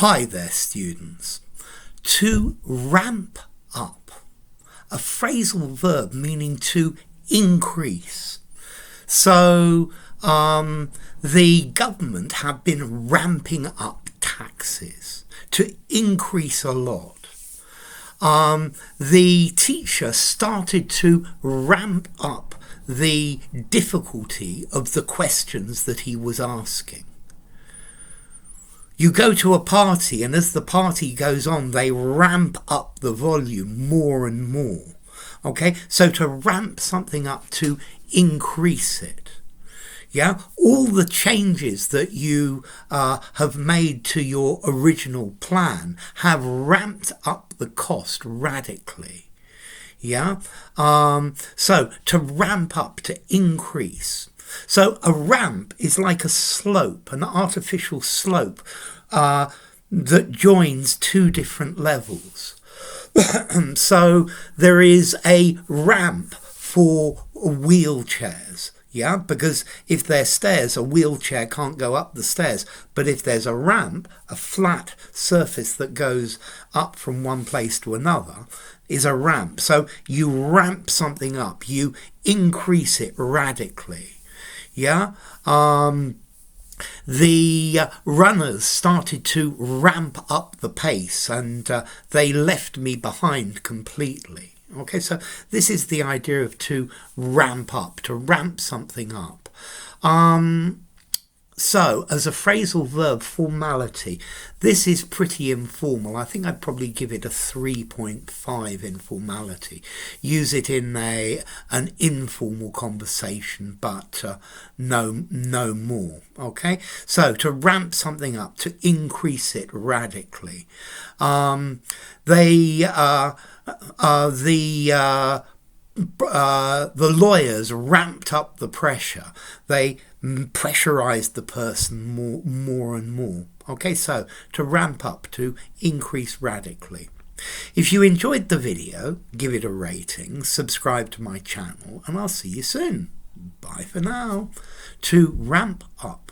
Hi there, students. To ramp up, a phrasal verb meaning to increase. So the government have been ramping up taxes to increase a lot. The teacher started to ramp up the difficulty of the questions that he was asking. You go to a party, and as the party goes on, they ramp up the volume more and more. Okay, so to ramp something up, to increase it. Yeah, all the changes that you have made to your original plan have ramped up the cost radically. Yeah, so to ramp up, to increase. So a ramp is like a slope, an artificial slope that joins two different levels. So there is a ramp for wheelchairs. Yeah, because if there's stairs, a wheelchair can't go up the stairs. But if there's a ramp, a flat surface that goes up from one place to another, is a ramp. So you ramp something up, you increase it radically. Yeah, the runners started to ramp up the pace, and they left me behind completely. Okay, so this is the idea of to ramp up, to ramp something up. So as a phrasal verb, formality, this is pretty informal. I think I'd probably give it a 3.5 in formality. Use it in an informal conversation, but no more. Okay, so to ramp something up, to increase it radically. The lawyers ramped up the pressure. They pressurized the person more and more. Okay, so to ramp up, to increase radically. If you enjoyed the video, give it a rating, subscribe to my channel, and I'll see you soon. Bye for now. To ramp up.